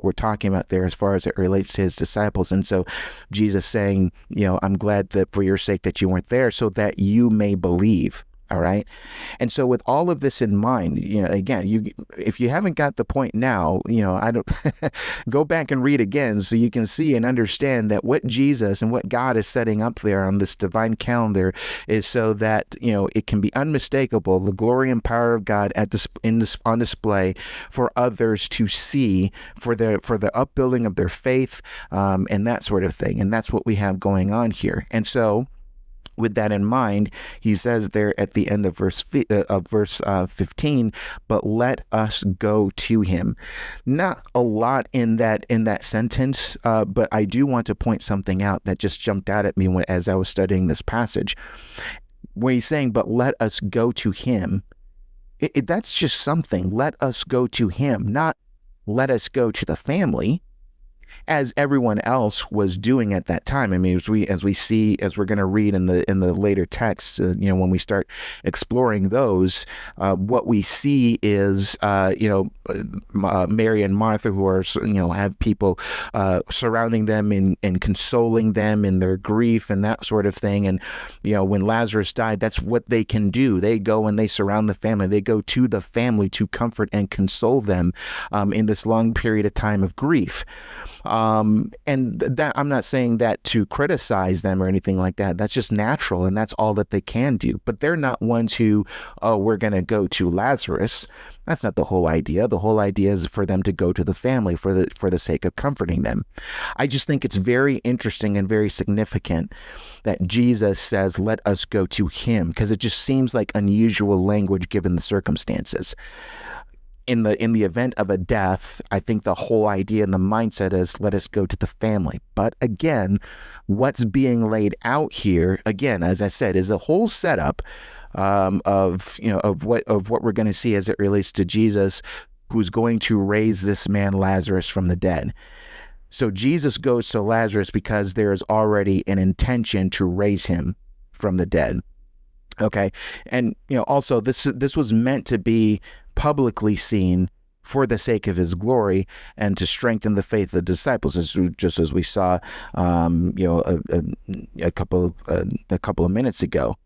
Speaker 1: we're talking about there as far as it relates to his disciples. And so Jesus saying, I'm glad that for your sake that you weren't there, so that you may believe. All right. And so with all of this in mind, again, if you haven't got the point now, I don't go back and read again so you can see and understand that what Jesus and what God is setting up there on this divine calendar is so that, it can be unmistakable, the glory and power of God on display for others to see, for the upbuilding of their faith, and that sort of thing. And that's what we have going on here. And so With that in mind, he says there at the end of verse 15, but let us go to him. Not a lot in that sentence, but I do want to point something out that just jumped out at me as I was studying this passage. Where he's saying, but let us go to him, that's just something. Let us go to him, not let us go to the family, as everyone else was doing at that time. I mean, as we're going to read in the later texts, when we start exploring those, what we see is, Mary and Martha, who are, have people surrounding them and consoling them in their grief and that sort of thing. And, when Lazarus died, that's what they can do. They go and they surround the family. They go to the family to comfort and console them in this long period of time of grief. And that I'm not saying that to criticize them or anything like that. That's just natural, and that's all that they can do. But they're not ones who, we're going to go to Lazarus. That's not the whole idea. The whole idea is for them to go to the family for the sake of comforting them. I just think it's very interesting and very significant that Jesus says, let us go to him, because it just seems like unusual language given the circumstances. In the event of a death, I think the whole idea and the mindset is let us go to the family. But again, what's being laid out here, again, as I said, is a whole setup of what we're going to see as it relates to Jesus, who's going to raise this man Lazarus from the dead. So Jesus goes to Lazarus because there is already an intention to raise him from the dead. Okay, and also this was meant to be publicly seen for the sake of his glory and to strengthen the faith of the disciples, just as we saw, a couple of minutes ago.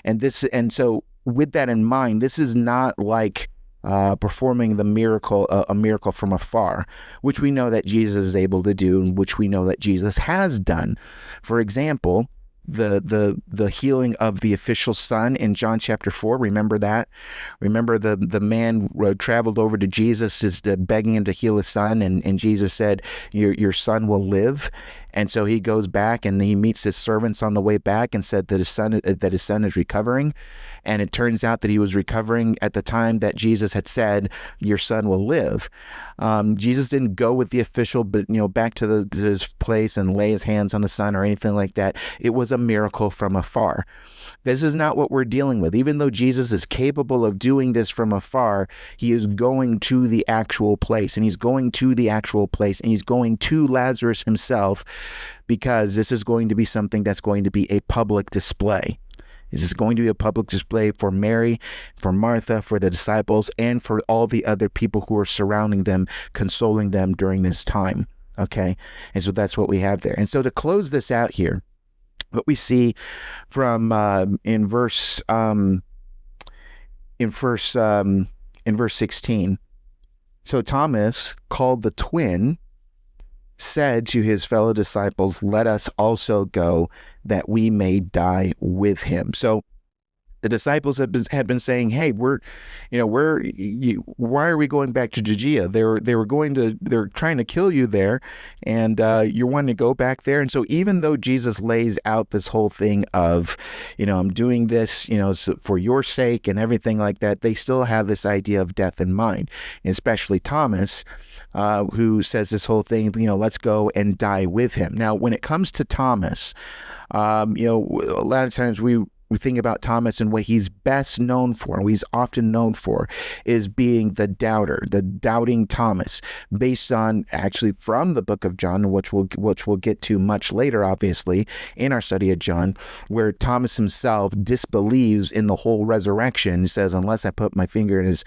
Speaker 1: And so with that in mind, this is not like performing the miracle, a miracle from afar, which we know that Jesus is able to do, and which we know that Jesus has done. For example, the healing of the official son in John chapter 4. Remember that? Remember the man traveled over to Jesus, is begging him to heal his son, and Jesus said, your son will live. And so he goes back and he meets his servants on the way back and said that his son is recovering. And it turns out that he was recovering at the time that Jesus had said, your son will live. Jesus didn't go with the official, but back to his place and lay his hands on the son or anything like that. It was a miracle from afar. This is not what we're dealing with. Even though Jesus is capable of doing this from afar, he is going to the actual place, and he's going to Lazarus himself, because this is going to be something that's going to be a public display. This is going to be a public display for Mary, for Martha, for the disciples, and for all the other people who are surrounding them, consoling them during this time. Okay? And so that's what we have there. And so to close this out here, what we see from in verse 16. So Thomas, called the twin, said to his fellow disciples, let us also go, that we may die with him. So the disciples had been saying, hey, why are we going back to Judea? They're trying to kill you there, and you're wanting to go back there. And so even though Jesus lays out this whole thing of, I'm doing this, for your sake and everything like that, they still have this idea of death in mind, especially Thomas, who says this whole thing, let's go and die with him. Now, when it comes to Thomas, a lot of times we think about Thomas, and what he's best known for, and what he's often known for, is being the doubter, the doubting Thomas, based on actually from the book of John, which we'll get to much later, obviously, in our study of John, where Thomas himself disbelieves in the whole resurrection. He says, unless I put my finger in his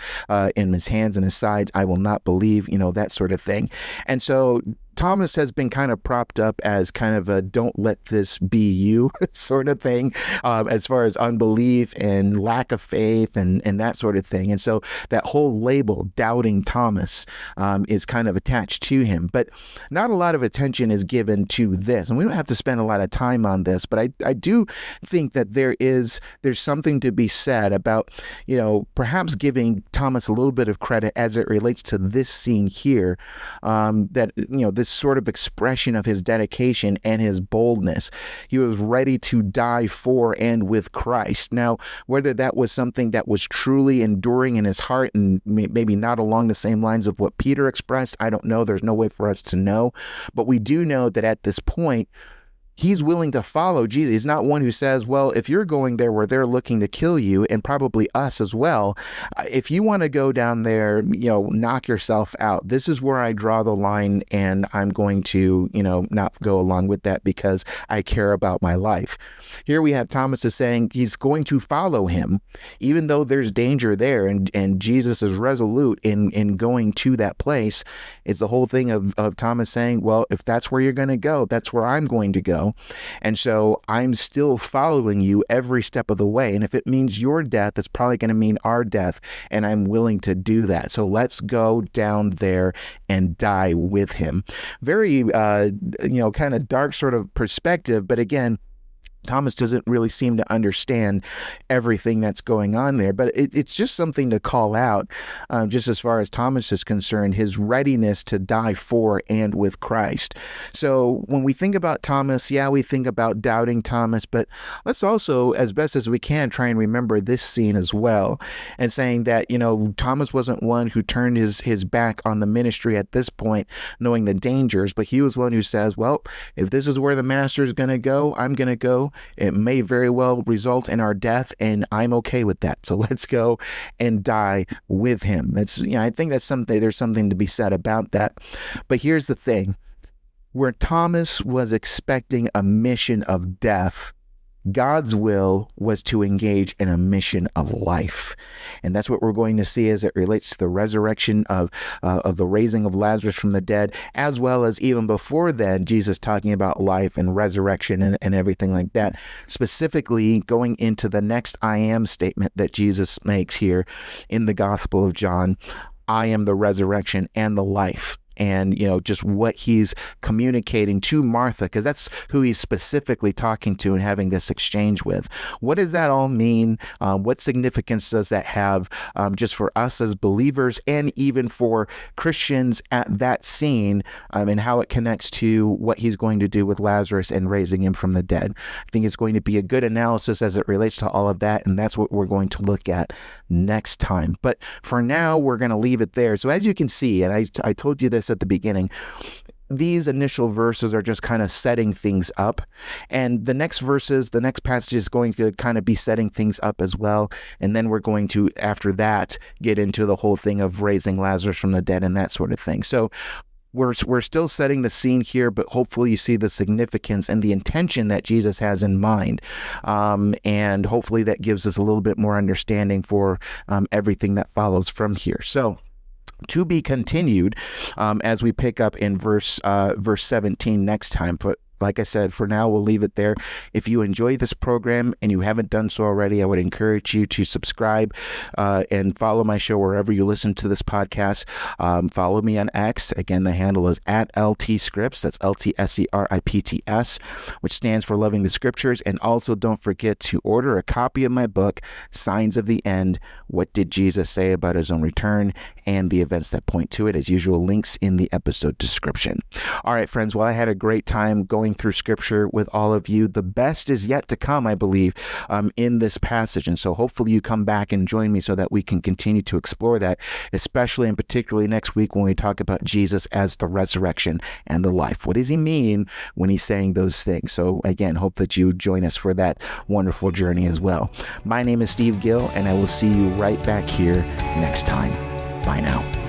Speaker 1: hands and his sides, I will not believe, that sort of thing. And so Thomas has been kind of propped up as kind of a don't let this be you sort of thing, as far as unbelief and lack of faith and that sort of thing. And so that whole label, doubting Thomas, is kind of attached to him. But not a lot of attention is given to this. And we don't have to spend a lot of time on this, but I do think that there's something to be said about, perhaps giving Thomas a little bit of credit as it relates to this scene here, that, this sort of expression of his dedication and his boldness. He was ready to die for and with Christ. Now, whether that was something that was truly enduring in his heart and maybe not along the same lines of what Peter expressed, I don't know. There's no way for us to know. But we do know that at this point, he's willing to follow Jesus. He's not one who says, well, if you're going there where they're looking to kill you, and probably us as well, if you want to go down there, knock yourself out. This is where I draw the line, and I'm going to, not go along with that because I care about my life. Here we have Thomas is saying he's going to follow him, even though there's danger there, and Jesus is resolute in going to that place. It's the whole thing of Thomas saying, well, if that's where you're going to go, that's where I'm going to go. And so I'm still following you every step of the way. And if it means your death, it's probably going to mean our death. And I'm willing to do that. So let's go down there and die with him. Very, kind of dark sort of perspective. But again, Thomas doesn't really seem to understand everything that's going on there, but it's just something to call out, just as far as Thomas is concerned, his readiness to die for and with Christ. So when we think about Thomas, we think about doubting Thomas, but let's also, as best as we can, try and remember this scene as well, and saying that, Thomas wasn't one who turned his back on the ministry at this point, knowing the dangers, but he was one who says, well, if this is where the master is going to go, I'm going to go. It may very well result in our death, and I'm okay with that. So let's go and die with him. That's, I think that's something, there's something to be said about that. But here's the thing, where Thomas was expecting a mission of death, God's will was to engage in a mission of life. And that's what we're going to see as it relates to the resurrection of the raising of Lazarus from the dead, as well as even before then, Jesus talking about life and resurrection and everything like that, specifically going into the next I am statement that Jesus makes here in the Gospel of John. I am the resurrection and the life. And, just what he's communicating to Martha, because that's who he's specifically talking to and having this exchange with. What does that all mean? What significance does that have just for us as believers and even for Christians at that scene, and how it connects to what he's going to do with Lazarus and raising him from the dead? I think it's going to be a good analysis as it relates to all of that, and that's what we're going to look at next time. But for now, we're going to leave it there. So as you can see, and I told you this at the beginning, these initial verses are just kind of setting things up, and the next passage is going to kind of be setting things up as well, and then we're going to, after that, get into the whole thing of raising Lazarus from the dead and that sort of thing. So we're still setting the scene here, but hopefully you see the significance and the intention that Jesus has in mind, and hopefully that gives us a little bit more understanding for everything that follows from here. So to be continued as we pick up in verse 17 next time. But like I said, for now, we'll leave it there. If you enjoy this program and you haven't done so already, I would encourage you to subscribe and follow my show wherever you listen to this podcast. Follow me on X. Again, the handle is @LTScripts. That's LTSCRIPTS, which stands for Loving the Scriptures. And also don't forget to order a copy of my book, Signs of the End: What Did Jesus Say About His Own Return and the Events That Point to It. As usual, links in the episode description. All right, friends. Well, I had a great time going through scripture with all of you. The best is yet to come, I believe, in this passage. And so hopefully you come back and join me so that we can continue to explore that, especially and particularly next week when we talk about Jesus as the resurrection and the life. What does he mean when he's saying those things? So again, hope that you join us for that wonderful journey as well. My name is Steve Gill, and I will see you right back here next time. Bye now.